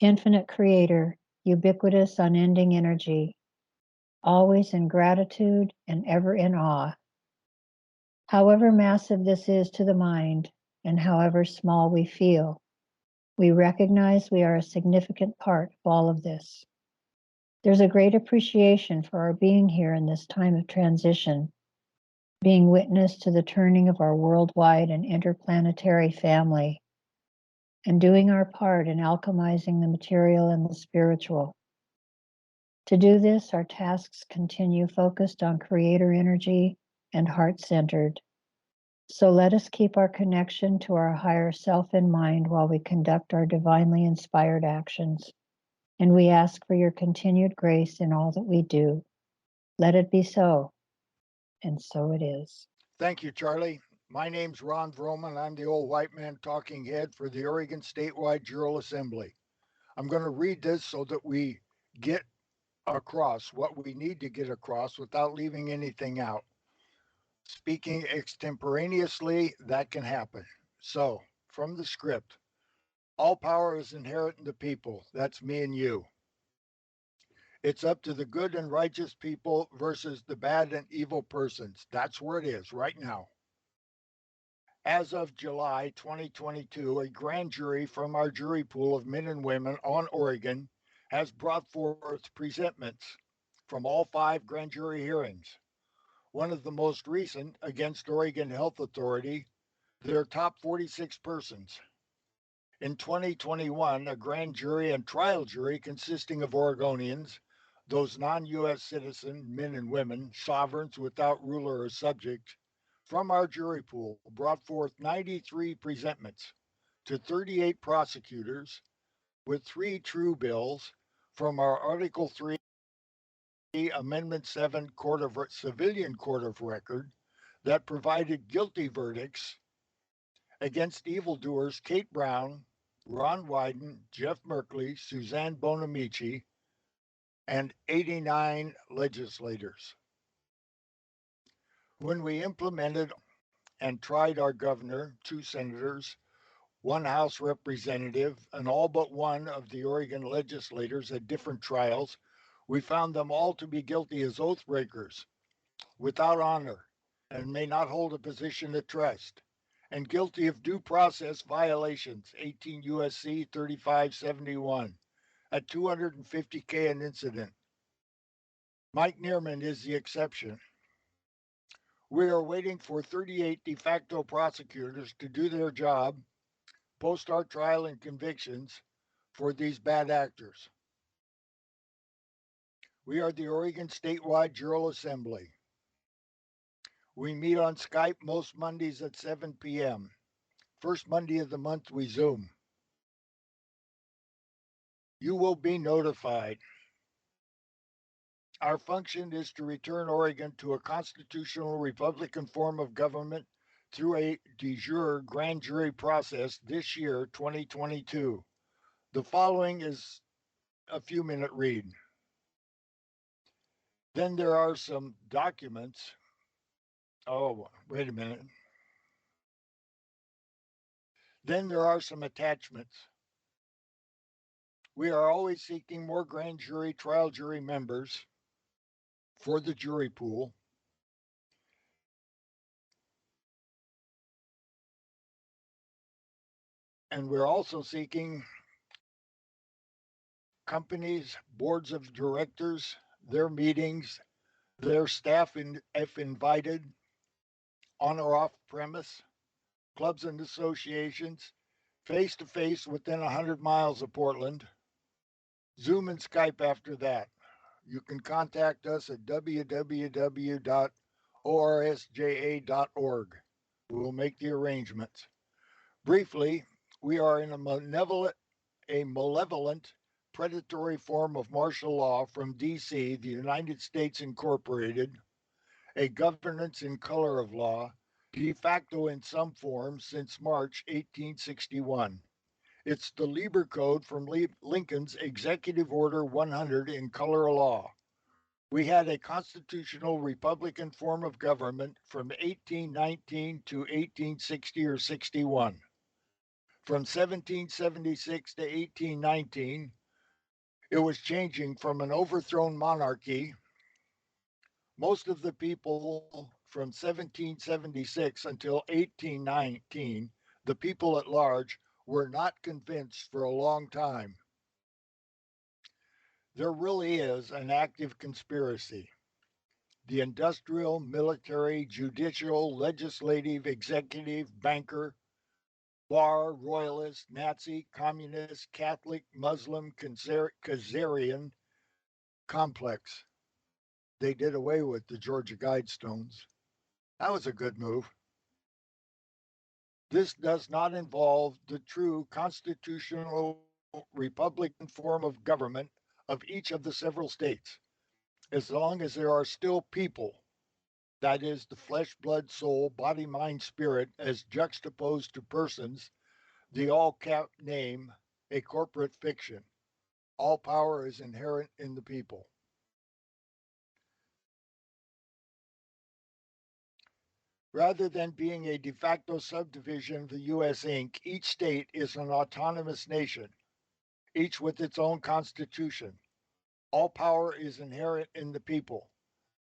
Infinite Creator, ubiquitous, unending energy, always in gratitude and ever in awe. However massive this is to the mind, and however small we feel, we recognize we are a significant part of all of this. There's a great appreciation for our being here in this time of transition, being witness to the turning of our worldwide and interplanetary family, and doing our part in alchemizing the material and the spiritual. To do this, our tasks continue focused on creator energy and heart-centered. So let us keep our connection to our higher self in mind while we conduct our divinely inspired actions. And we ask for your continued grace in all that we do. Let it be so, and so it is. Thank you, Charlie. My name's Ron Vroman. I'm the old white man talking head for the Oregon Statewide Jural Assembly. I'm going to read this so that we get across what we need to get across without leaving anything out. Speaking extemporaneously, that can happen. So, from the script, all power is inherent in the people. That's me and you. It's up to the good and righteous people versus the bad and evil persons. That's where it is right now. As of July 2022, a grand jury from our jury pool of men and women on Oregon has brought forth presentments from all 5 grand jury hearings. One of the most recent against Oregon Health Authority, their top 46 persons. In 2021, a grand jury and trial jury consisting of Oregonians, those non US citizen men and women, sovereigns without ruler or subject, from our jury pool brought forth 93 presentments to 38 prosecutors with 3 true bills from our Article 3, Amendment 7 Civilian Court of Record that provided guilty verdicts against evildoers Kate Brown, Ron Wyden, Jeff Merkley, Suzanne Bonamici, and 89 legislators. When we implemented and tried our governor, 2 senators, 1 House representative, and all but one of the Oregon legislators at different trials, we found them all to be guilty as oath breakers, without honor, and may not hold a position of trust, and guilty of due process violations, 18 USC 3571, at $250K an incident. Mike Neerman is the exception. We are waiting for 38 de facto prosecutors to do their job, post our trial and convictions for these bad actors. We are the Oregon Statewide Jural Assembly. We meet on Skype most Mondays at 7 p.m. First Monday of the month, we Zoom. You will be notified. Our function is to return Oregon to a constitutional Republican form of government through a de jure grand jury process this year, 2022. The following is a few-minute read. Then there are some documents. Oh, wait a minute. Then there are some attachments. We are always seeking more grand jury, trial jury members for the jury pool. And we're also seeking companies, boards of directors, their meetings, their staff, if invited, on or off premise, clubs and associations, face to face within 100 miles of Portland, Zoom and Skype after that. You can contact us at www.orsja.org. We will make the arrangements. Briefly, we are in a malevolent, predatory form of martial law from D.C., the United States Incorporated, a governance in color of law, de facto in some form since March 1861. It's the Lieber Code from Lincoln's Executive Order 100 in color of law. We had a constitutional Republican form of government from 1819 to 1860 or 61. From 1776 to 1819, it was changing from an overthrown monarchy. Most of the people from 1776 until 1819, the people at large, were not convinced for a long time. There really is an active conspiracy. The industrial, military, judicial, legislative, executive, banker, bar, royalist, Nazi, communist, Catholic, Muslim, Khazarian complex. They did away with the Georgia Guidestones. That was a good move. This does not involve the true constitutional Republican form of government of each of the several states, as long as there are still people, that is, the flesh, blood, soul, body, mind, spirit, as juxtaposed to persons, the all cap name, a corporate fiction. All power is inherent in the people. Rather than being a de facto subdivision of the U.S. Inc., each state is an autonomous nation, each with its own constitution. All power is inherent in the people.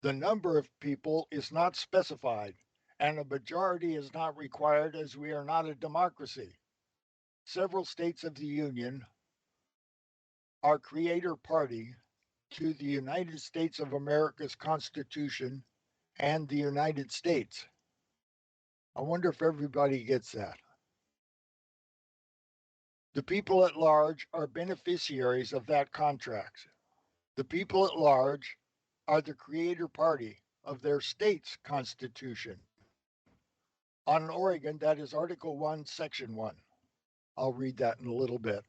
The number of people is not specified, and a majority is not required as we are not a democracy. Several states of the Union are creator party to the United States of America's Constitution and the United States. I wonder if everybody gets that. The people at large are beneficiaries of that contract. The people at large are the creator party of their state's constitution. On Oregon, that is Article 1, Section 1. I'll read that in a little bit.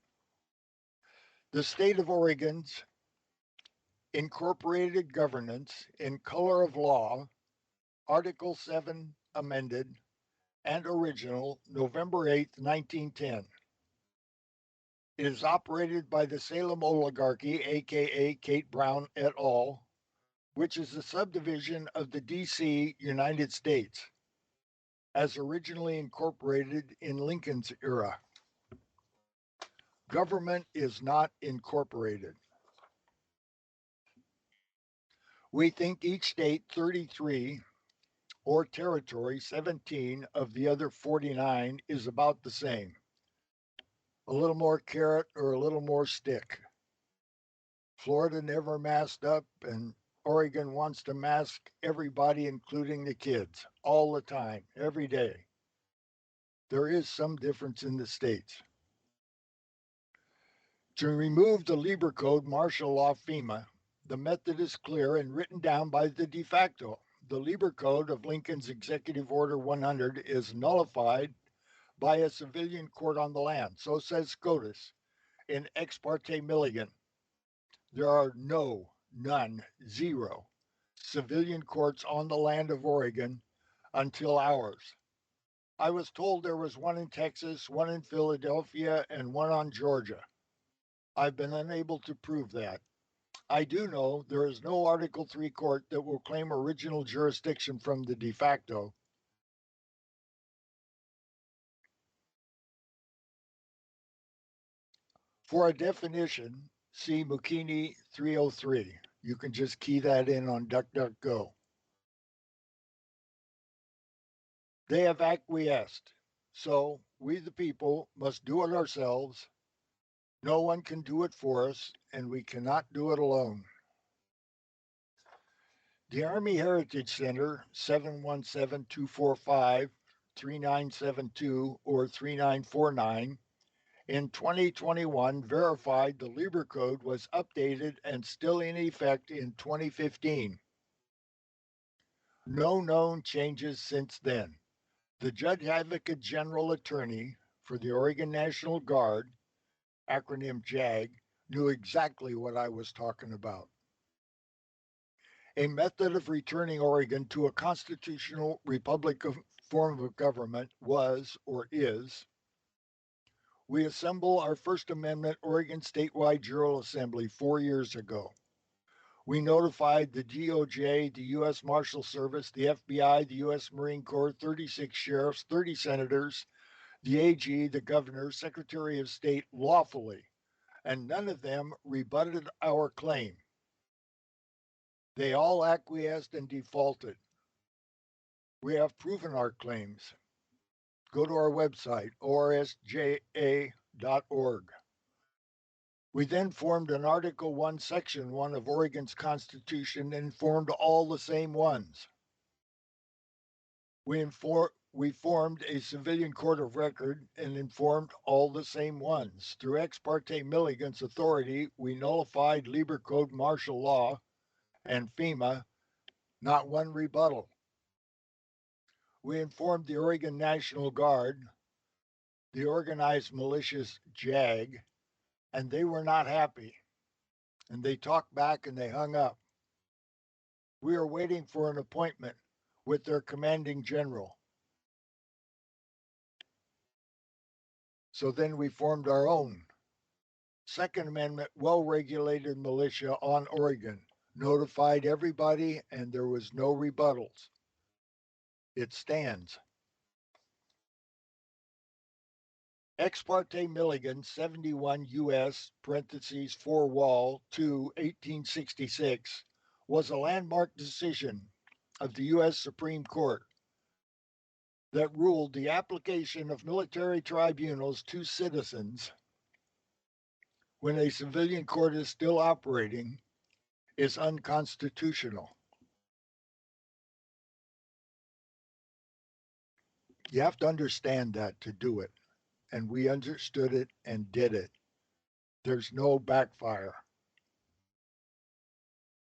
The state of Oregon's incorporated governance in color of law, Article 7 amended and original, November 8, 1910. It is operated by the Salem oligarchy, aka Kate Brown et al., which is a subdivision of the DC United States, as originally incorporated in Lincoln's era. Government is not incorporated. We think each state 33 or territory 17 of the other 49 is about the same. A little more carrot or a little more stick. Florida never masked up, and Oregon wants to mask everybody, including the kids, all the time, every day. There is some difference in the states. To remove the Lieber Code martial law FEMA, the method is clear and written down by the de facto. The Lieber Code of Lincoln's Executive Order 100 is nullified by a civilian court on the land. So says SCOTUS in Ex parte Milligan. There are none, zero civilian courts on the land of Oregon until ours. I was told there was one in Texas, one in Philadelphia, and one on Georgia. I've been unable to prove that. I do know there is no Article 3 court that will claim original jurisdiction from the de facto. For a definition, see Mukini 303. You can just key that in on DuckDuckGo. They have acquiesced, so we the people must do it ourselves. No one can do it for us, and we cannot do it alone. The Army Heritage Center, 717-245-3972 or 3949, in 2021 verified the Lieber Code was updated and still in effect in 2015. No known changes since then. The Judge Advocate General Attorney for the Oregon National Guard, acronym JAG, knew exactly what I was talking about. A method of returning Oregon to a constitutional republic form of government was or is: we assemble our First Amendment Oregon Statewide Jural Assembly 4 years ago. We notified the DOJ, the U.S. Marshal Service, the FBI, the U.S. Marine Corps, 36 sheriffs, 30 senators, the AG, the governor, secretary of state lawfully, and none of them rebutted our claim. They all acquiesced and defaulted. We have proven our claims. Go to our website, orsja.org. We then formed an Article 1, Section 1 of Oregon's Constitution and formed all the same ones. We formed a civilian court of record and informed all the same ones. Through ex parte Milligan's authority, we nullified Lieber Code martial law and FEMA, not one rebuttal. We informed the Oregon National Guard, the organized militias JAG, and they were not happy. And they talked back and they hung up. We are waiting for an appointment with their commanding general. So then we formed our own Second Amendment well regulated militia on Oregon, notified everybody, and there was no rebuttals. It stands. Ex parte Milligan 71 U.S. parentheses 4 Wall 2 1866 was a landmark decision of the U.S. Supreme Court that ruled the application of military tribunals to citizens when a civilian court is still operating is unconstitutional. You have to understand that to do it. And we understood it and did it. There's no backfire.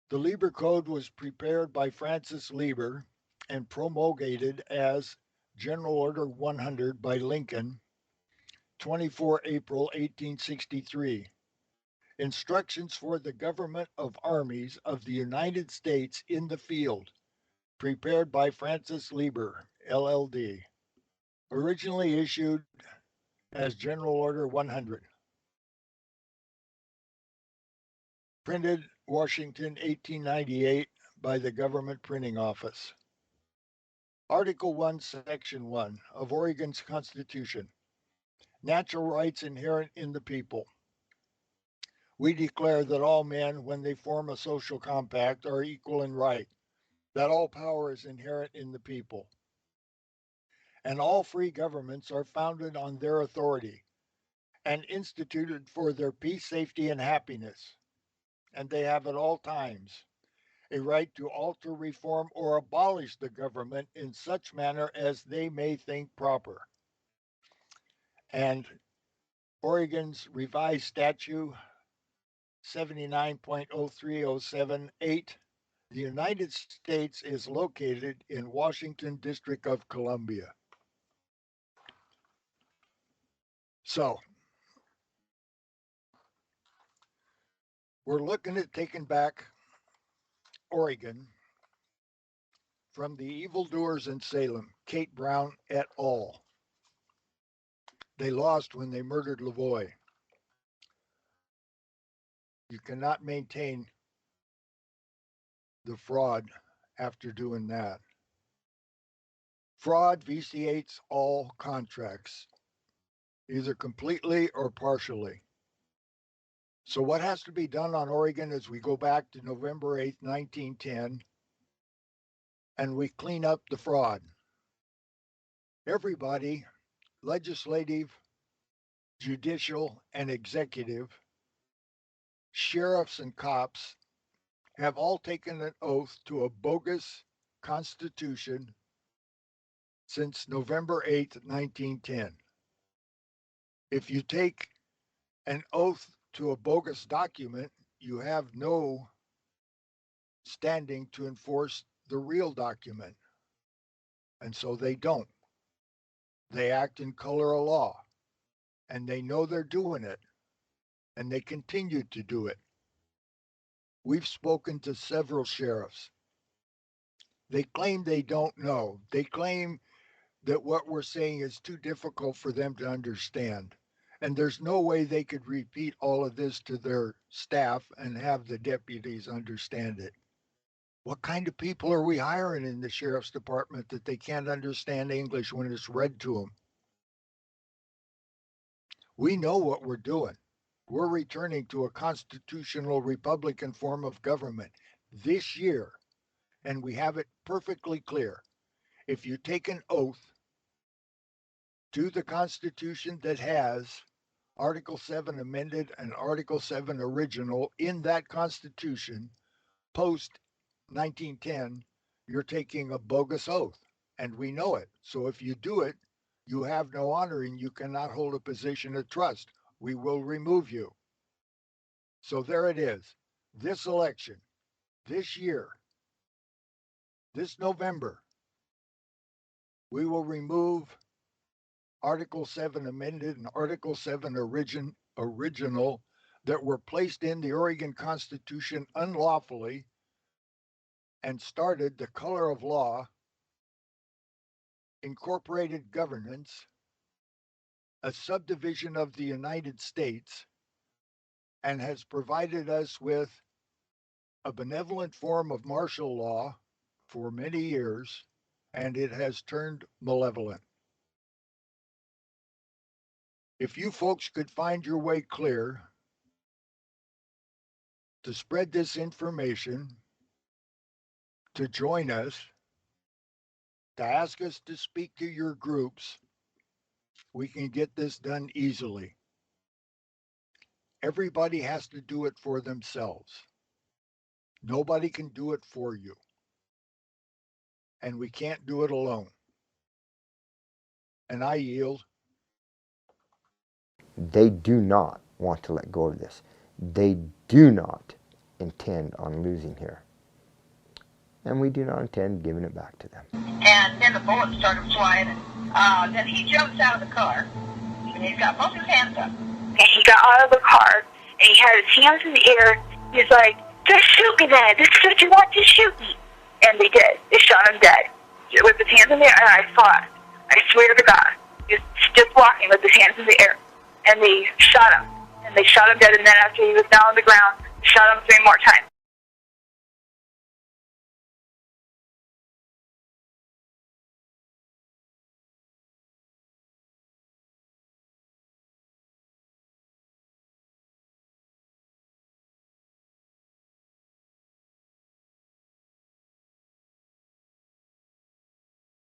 The Lieber Code was prepared by Francis Lieber and promulgated as General Order 100 by Lincoln, 24 April 1863. Instructions for the Government of Armies of the United States in the Field, prepared by Francis Lieber, LLD. Originally issued as General Order 100. Printed Washington, 1898 by the Government Printing Office. Article 1, Section 1 of Oregon's Constitution. Natural rights inherent in the people. We declare that all men, when they form a social compact, are equal in right, that all power is inherent in the people, and all free governments are founded on their authority and instituted for their peace, safety, and happiness, and they have at all times a right to alter, reform, or abolish the government in such manner as they may think proper. And Oregon's revised statute 79.03078, the United States is located in Washington, District of Columbia. So, we're looking at taking back Oregon from the evildoers in Salem, Kate Brown et al. They lost when they murdered Lavoie. You cannot maintain the fraud after doing that. Fraud vitiates all contracts, either completely or partially. So what has to be done on Oregon is we go back to November 8th, 1910, and we clean up the fraud. Everybody, legislative, judicial, and executive, sheriffs and cops, have all taken an oath to a bogus constitution since November 8th, 1910. If you take an oath to a bogus document, you have no standing to enforce the real document. And so they don't. They act in color of law, and they know they're doing it, and they continue to do it. We've spoken to several sheriffs. They claim they don't know. They claim that what we're saying is too difficult for them to understand. And there's no way they could repeat all of this to their staff and have the deputies understand it. What kind of people are we hiring in the sheriff's department that they can't understand English when it's read to them? We know what we're doing. We're returning to a constitutional Republican form of government this year, and we have it perfectly clear. If you take an oath to the Constitution that has Article 7 amended and Article 7 original in that Constitution post 1910, you're taking a bogus oath, and we know it. So if you do it, you have no honor and you cannot hold a position of trust. We will remove you. So there it is. This election, this year, this November, we will remove Article 7 amended and Article 7 original that were placed in the Oregon Constitution unlawfully and started the color of law, incorporated governance, a subdivision of the United States, and has provided us with a benevolent form of martial law for many years, and it has turned malevolent. If you folks could find your way clear to spread this information, to join us, to ask us to speak to your groups, we can get this done easily. Everybody has to do it for themselves. Nobody can do it for you. And we can't do it alone. And I yield. They do not want to let go of this. They do not intend on losing here. And we do not intend giving it back to them. And then the bullets started flying. And then he jumps out of the car. And he's got both his hands up. And he got out of the car, and he had his hands in the air. He's like, just shoot me then. This is what you want, just shoot me. And they did. They shot him dead. With his hands in the air, and I saw it. I swear to God. He was just walking with his hands in the air. And they shot him. And they shot him dead, and then after he was down on the ground, shot him 3 more times.